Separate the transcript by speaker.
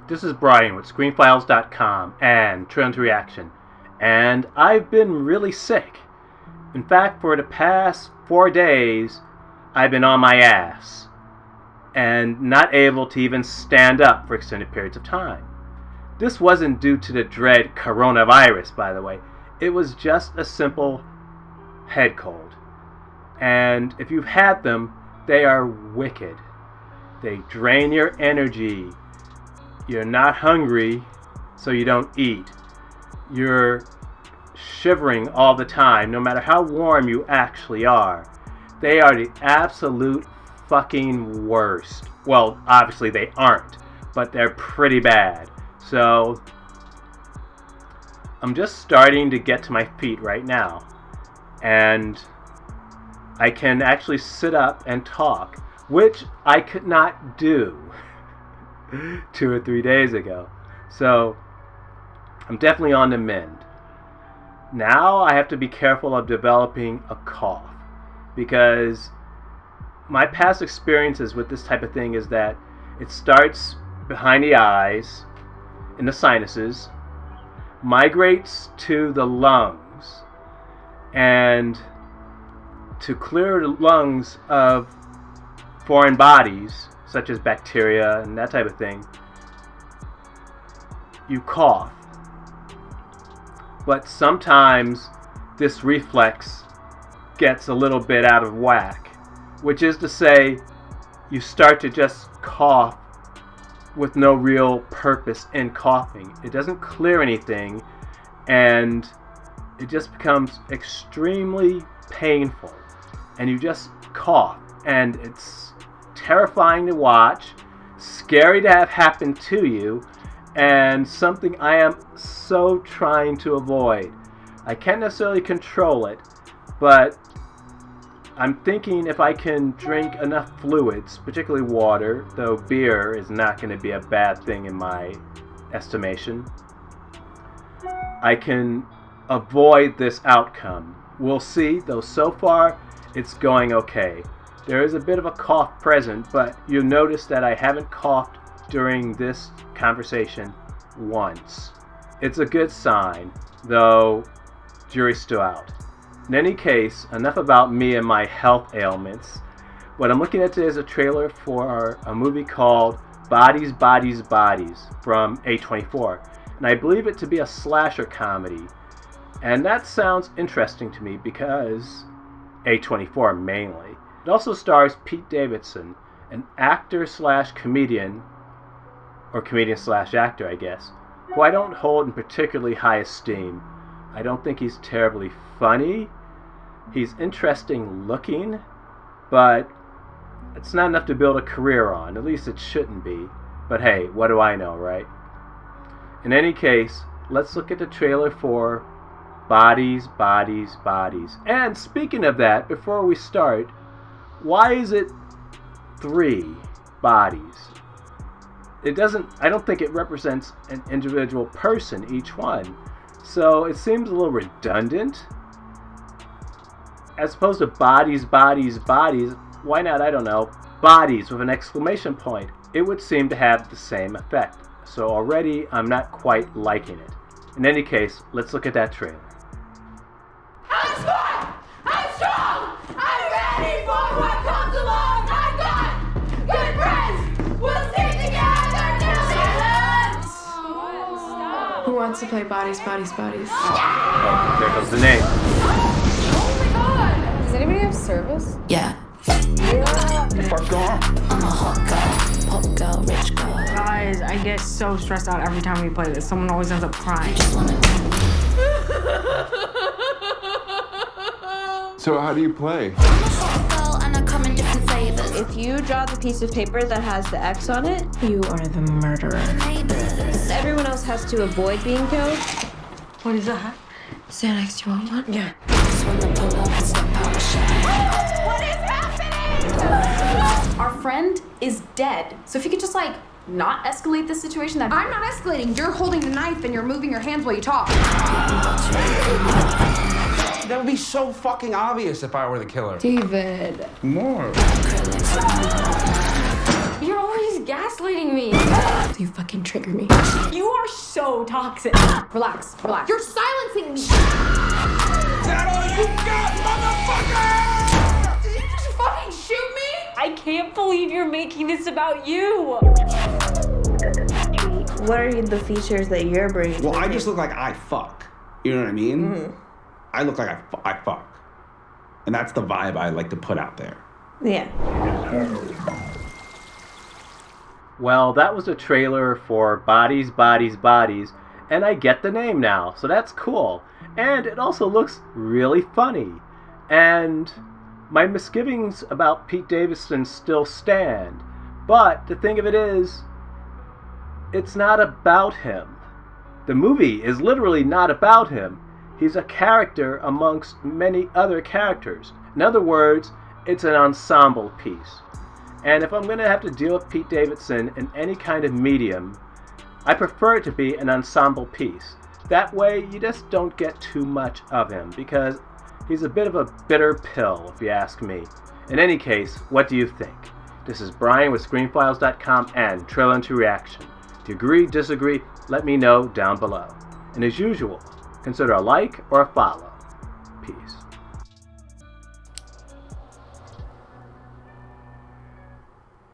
Speaker 1: This is Brian with ScreenFiles.com and Trailer to Reaction, and I've been really sick. In fact, for the past 4 days, I've been on my ass and not able to even stand up for extended periods of time. This wasn't due to the dread coronavirus, by the way. It was just a simple head cold. And if you've had them, they are wicked. They drain your energy. You're not hungry, so you don't eat. You're shivering all the time, no matter how warm you actually are. They are the absolute fucking worst. Well, obviously they aren't, but they're pretty bad. So, I'm just starting to get to my feet right now. And I can actually sit up and talk, which I could not do 2 or 3 days ago. So I'm definitely on the mend. Now I have to be careful of developing a cough, because my past experiences with this type of thing is that it starts behind the eyes, in the sinuses, migrates to the lungs, and to clear the lungs of foreign bodies such as bacteria and that type of thing, you cough. But sometimes this reflex gets a little bit out of whack, which is to say, you start to just cough with no real purpose in coughing. It doesn't clear anything, and it just becomes extremely painful, and you just cough, and it's terrifying to watch, scary to have happen to you, and something I am so trying to avoid. I can't necessarily control it, but I'm thinking if I can drink enough fluids, particularly water, though beer is not going to be a bad thing in my estimation, I can avoid this outcome. We'll see, though so far it's going okay. There is a bit of a cough present, but you'll notice that I haven't coughed during this conversation once. It's a good sign, though jury's still out. In any case, enough about me and my health ailments. What I'm looking at today is a trailer for a movie called Bodies, Bodies, Bodies from A24. And I believe it to be a slasher comedy. And that sounds interesting to me because A24 mainly. It also stars Pete Davidson, an actor slash comedian, or comedian slash actor, I guess, who I don't hold in particularly high esteem. I don't think he's terribly funny. He's interesting looking, but it's not enough to build a career on. At least it shouldn't be. But hey, what do I know, right? In any case, let's look at the trailer for Bodies, Bodies, Bodies. And speaking of that, before we start, why is it 3 bodies? I don't think it represents an individual person, each one. So it seems a little redundant. As opposed to bodies, bodies, bodies, why not, I don't know, bodies with an exclamation point? It would seem to have the same effect. So already I'm not quite liking it. In any case, let's look at that trailer.
Speaker 2: I'm smart! I'm strong! I'm ready for what comes along! I've got good friends! We'll stick together till silence!
Speaker 3: Who wants to play Bodies, Bodies, Bodies?
Speaker 1: Oh, there goes the name.
Speaker 2: Oh my god!
Speaker 3: Does anybody have service?
Speaker 4: Yeah.
Speaker 5: What the fuck's going on?
Speaker 4: I'm a hot girl, pop girl, rich girl.
Speaker 6: Guys, I get so stressed out every time we play this. Someone always ends up crying.
Speaker 4: Just wanna
Speaker 5: So how do you play?
Speaker 4: I'm a hot girl and I come in different flavors.
Speaker 7: If you draw the piece of paper that has the X on it,
Speaker 3: You are the murderer.
Speaker 4: Neighbors.
Speaker 7: everyone else has to avoid being killed.
Speaker 6: What is that?
Speaker 3: Xanax, you want one?
Speaker 6: Yeah.
Speaker 4: Just wanna pull up and step out the shine.
Speaker 2: What is happening?
Speaker 8: Our friend is dead. So if you could just not escalate this situation, that
Speaker 9: I'm not escalating. You're holding the knife and you're moving your hands while you talk.
Speaker 5: That would be so fucking obvious if I were the killer.
Speaker 3: David.
Speaker 5: More.
Speaker 8: you're always
Speaker 6: gaslighting me.
Speaker 3: You fucking trigger me.
Speaker 6: You are so toxic.
Speaker 9: Relax, relax. You're silencing me.
Speaker 5: That all you got, motherfucker!
Speaker 9: Did you just fucking shoot me?
Speaker 6: I can't believe you're making this about you.
Speaker 7: What are the features that you're bringing?
Speaker 5: Well, I just look like I fuck. You know what I mean? I look like I fuck. And that's the vibe I like to put out there.
Speaker 7: Yeah.
Speaker 1: Well, that was a trailer for Bodies, Bodies, Bodies, and I get the name now, so that's cool. And it also looks really funny. And my misgivings about Pete Davidson still stand. But the thing of it is, it's not about him. The movie is literally not about him. He's a character amongst many other characters. In other words, it's an ensemble piece. And if I'm going to have to deal with Pete Davidson in any kind of medium, I prefer it to be an ensemble piece. That way, you just don't get too much of him, because he's a bit of a bitter pill, if you ask me. In any case, what do you think? This is Brian with ScreenFiles.com and Trailer into Reaction. If you agree, disagree, let me know down below. And as usual, consider a like or a follow. Peace.